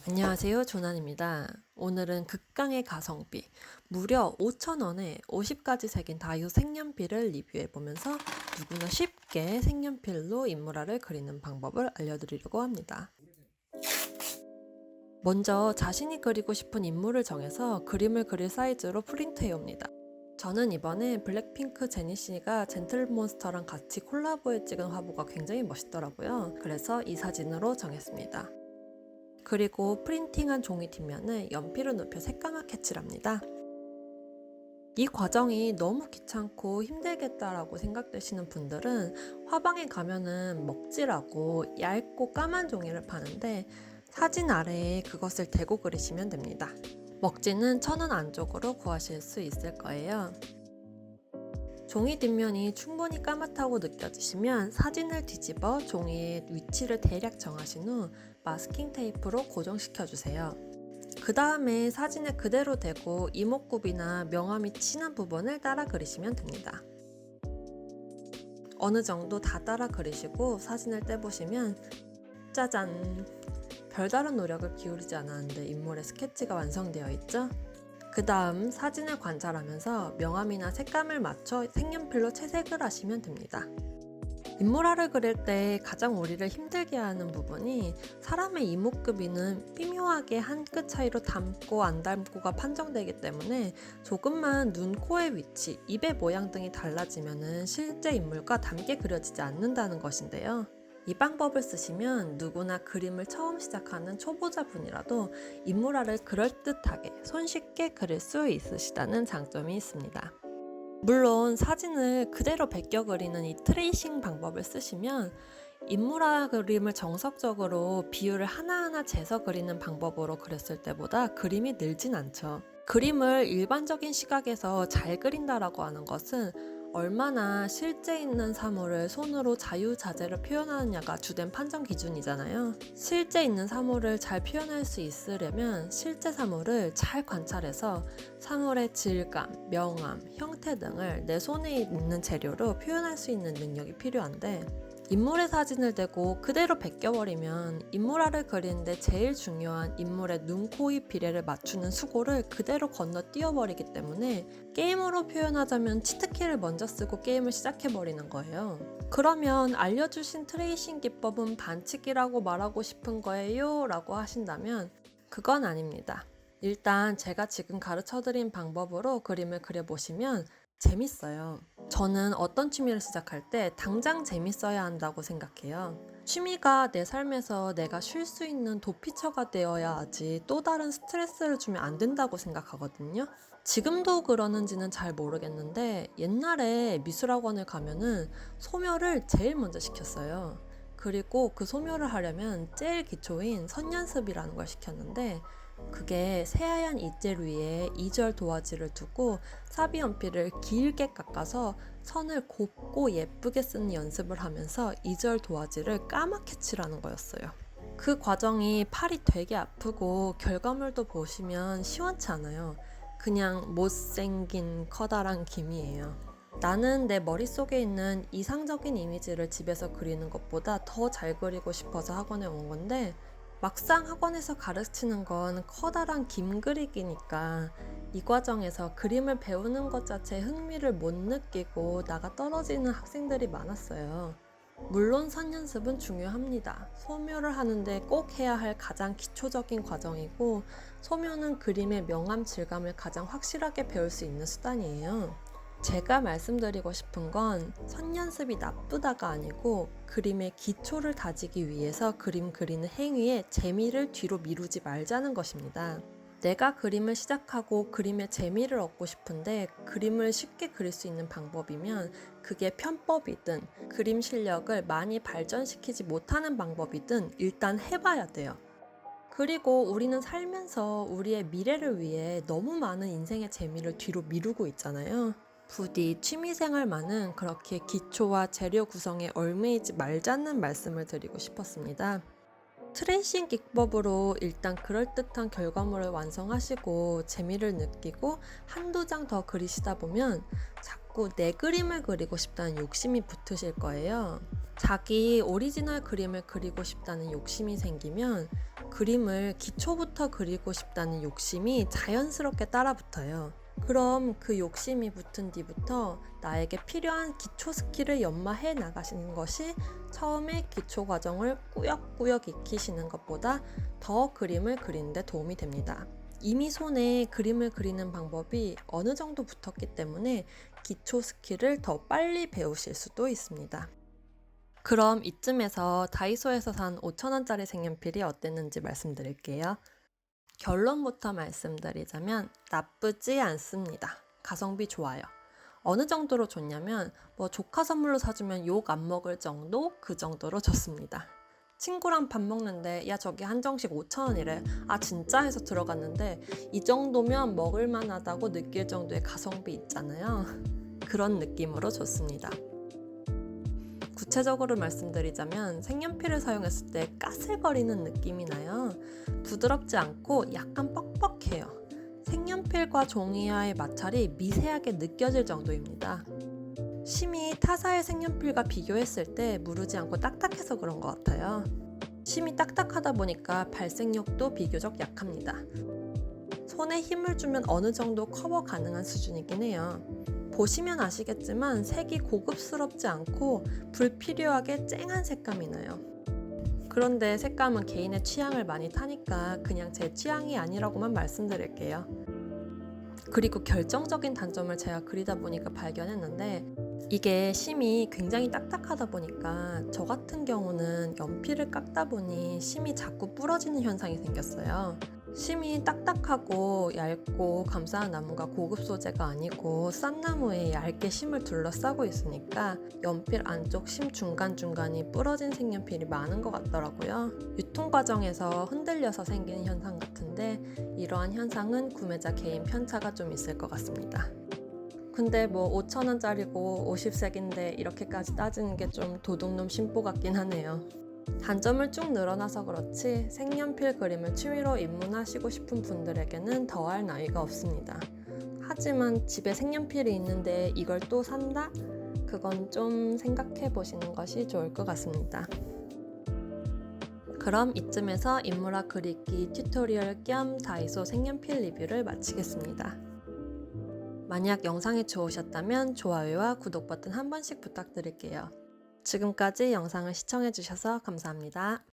안녕하세요, 조난입니다. 오늘은 극강의 가성비, 무려 5,000원에 50가지 색인 다이소 색연필을 리뷰해보면서 누구나 쉽게 색연필로 인물화를 그리는 방법을 알려드리려고 합니다. 먼저 자신이 그리고 싶은 인물을 정해서 그림을 그릴 사이즈로 프린트해옵니다. 저는 이번에 블랙핑크 제니씨가 젠틀몬스터랑 같이 콜라보해 찍은 화보가 굉장히 멋있더라고요. 그래서 이 사진으로 정했습니다. 그리고 프린팅한 종이 뒷면을 연필을 눕혀 새까맣게 칠합니다. 이 과정이 너무 귀찮고 힘들겠다라고 생각되시는 분들은 화방에 가면은 먹지라고 얇고 까만 종이를 파는데 사진 아래에 그것을 대고 그리시면 됩니다. 먹지는 1,000원 안쪽으로 구하실 수 있을 거예요. 종이 뒷면이 충분히 까맣다고 느껴지시면 사진을 뒤집어 종이의 위치를 대략 정하신 후 마스킹 테이프로 고정시켜주세요. 그 다음에 사진에 그대로 대고 이목구비나 명암이 진한 부분을 따라 그리시면 됩니다. 어느 정도 다 따라 그리시고 사진을 떼보시면 짜잔! 별다른 노력을 기울이지 않았는데 인물의 스케치가 완성되어 있죠? 그 다음 사진을 관찰하면서 명암이나 색감을 맞춰 색연필로 채색을 하시면 됩니다. 인물화를 그릴 때 가장 우리를 힘들게 하는 부분이 사람의 이목구비는 미묘하게 한 끗 차이로 닮고 안 닮고가 판정되기 때문에 조금만 눈, 코의 위치, 입의 모양 등이 달라지면 실제 인물과 닮게 그려지지 않는다는 것인데요. 이 방법을 쓰시면 누구나 그림을 처음 시작하는 초보자분이라도 인물화를 그럴듯하게 손쉽게 그릴 수 있으시다는 장점이 있습니다. 물론 사진을 그대로 베껴 그리는 이 트레이싱 방법을 쓰시면 인물화 그림을 정석적으로 비율을 하나하나 재서 그리는 방법으로 그렸을 때보다 그림이 늘진 않죠. 그림을 일반적인 시각에서 잘 그린다라고 하는 것은 얼마나 실제 있는 사물을 손으로 자유자재로 표현하느냐가 주된 판정 기준이잖아요. 실제 있는 사물을 잘 표현할 수 있으려면 실제 사물을 잘 관찰해서 사물의 질감, 명암, 형태 등을 내 손에 있는 재료로 표현할 수 있는 능력이 필요한데 인물의 사진을 대고 그대로 베껴버리면 인물화를 그리는데 제일 중요한 인물의 눈, 코, 입 비례를 맞추는 수고를 그대로 건너뛰어버리기 때문에 게임으로 표현하자면 치트키를 먼저 쓰고 게임을 시작해버리는 거예요. 그러면 알려주신 트레이싱 기법은 반칙이라고 말하고 싶은 거예요? 라고 하신다면 그건 아닙니다. 일단 제가 지금 가르쳐드린 방법으로 그림을 그려보시면 재밌어요. 저는 어떤 취미를 시작할 때 당장 재밌어야 한다고 생각해요. 취미가 내 삶에서 내가 쉴 수 있는 도피처가 되어야 하지 또 다른 스트레스를 주면 안 된다고 생각하거든요. 지금도 그러는지는 잘 모르겠는데 옛날에 미술학원을 가면은 소묘를 제일 먼저 시켰어요. 그리고 그 소묘를 하려면 제일 기초인 선연습이라는 걸 시켰는데 그게 새하얀 이젤 위에 이절 도화지를 두고 사비 연필을 길게 깎아서 선을 곱고 예쁘게 쓰는 연습을 하면서 이절 도화지를 까맣게 칠하는 거였어요. 그 과정이 팔이 되게 아프고 결과물도 보시면 시원치 않아요. 그냥 못생긴 커다란 김이에요. 나는 내 머릿속에 있는 이상적인 이미지를 집에서 그리는 것보다 더 잘 그리고 싶어서 학원에 온 건데 막상 학원에서 가르치는 건 커다란 김 그리기니까 이 과정에서 그림을 배우는 것 자체에 흥미를 못 느끼고 나가 떨어지는 학생들이 많았어요. 물론 선연습은 중요합니다. 소묘를 하는데 꼭 해야 할 가장 기초적인 과정이고 소묘는 그림의 명암 질감을 가장 확실하게 배울 수 있는 수단이에요. 제가 말씀드리고 싶은 건 선연습이 나쁘다가 아니고 그림의 기초를 다지기 위해서 그림 그리는 행위에 재미를 뒤로 미루지 말자는 것입니다. 내가 그림을 시작하고 그림의 재미를 얻고 싶은데 그림을 쉽게 그릴 수 있는 방법이면 그게 편법이든 그림 실력을 많이 발전시키지 못하는 방법이든 일단 해봐야 돼요. 그리고 우리는 살면서 우리의 미래를 위해 너무 많은 인생의 재미를 뒤로 미루고 있잖아요. 부디 취미생활만은 그렇게 기초와 재료 구성에 얽매이지 말자는 말씀을 드리고 싶었습니다. 트레이싱 기법으로 일단 그럴듯한 결과물을 완성하시고 재미를 느끼고 한두 장 더 그리시다 보면 자꾸 내 그림을 그리고 싶다는 욕심이 붙으실 거예요. 자기 오리지널 그림을 그리고 싶다는 욕심이 생기면 그림을 기초부터 그리고 싶다는 욕심이 자연스럽게 따라붙어요. 그럼 그 욕심이 붙은 뒤부터 나에게 필요한 기초 스킬을 연마해 나가시는 것이 처음에 기초 과정을 꾸역꾸역 익히시는 것보다 더 그림을 그리는데 도움이 됩니다. 이미 손에 그림을 그리는 방법이 어느 정도 붙었기 때문에 기초 스킬을 더 빨리 배우실 수도 있습니다. 그럼 이쯤에서 다이소에서 산 5,000원짜리 색연필이 어땠는지 말씀드릴게요. 결론부터 말씀드리자면 나쁘지 않습니다. 가성비 좋아요. 어느 정도로 좋냐면 조카 선물로 사주면 욕 안 먹을 정도? 그 정도로 좋습니다. 친구랑 밥 먹는데 야 저기 한정식 5,000원이래. 아 진짜 해서 들어갔는데 이 정도면 먹을만 하다고 느낄 정도의 가성비 있잖아요. 그런 느낌으로 좋습니다. 구체적으로 말씀드리자면 색연필을 사용했을 때 까슬거리는 느낌이 나요. 부드럽지 않고 약간 뻑뻑해요. 색연필과 종이와의 마찰이 미세하게 느껴질 정도입니다. 심이 타사의 색연필과 비교했을 때 무르지 않고 딱딱해서 그런 것 같아요. 심이 딱딱하다 보니까 발색력도 비교적 약합니다. 손에 힘을 주면 어느 정도 커버 가능한 수준이긴 해요. 보시면 아시겠지만 색이 고급스럽지 않고 불필요하게 쨍한 색감이 나요. 그런데 색감은 개인의 취향을 많이 타니까 그냥 제 취향이 아니라고만 말씀드릴게요. 그리고 결정적인 단점을 제가 그리다 보니까 발견했는데 이게 심이 굉장히 딱딱하다 보니까 저 같은 경우는 연필을 깎다 보니 심이 자꾸 부러지는 현상이 생겼어요. 심이 딱딱하고 얇고 감싸는 나무가 고급 소재가 아니고 싼 나무에 얇게 심을 둘러싸고 있으니까 연필 안쪽 심 중간중간이 부러진 색연필이 많은 것 같더라고요. 유통 과정에서 흔들려서 생기는 현상 같은데 이러한 현상은 구매자 개인 편차가 좀 있을 것 같습니다. 근데 5,000원짜리고 50색인데 이렇게까지 따지는 게 좀 도둑놈 심보 같긴 하네요. 단점을 쭉 늘어나서 그렇지 색연필 그림을 취미로 입문하시고 싶은 분들에게는 더할 나위가 없습니다. 하지만 집에 색연필이 있는데 이걸 또 산다? 그건 좀 생각해 보시는 것이 좋을 것 같습니다. 그럼 이쯤에서 인물화 그리기 튜토리얼 겸 다이소 색연필 리뷰를 마치겠습니다. 만약 영상이 좋으셨다면 좋아요와 구독 버튼 한 번씩 부탁드릴게요. 지금까지 영상을 시청해주셔서 감사합니다.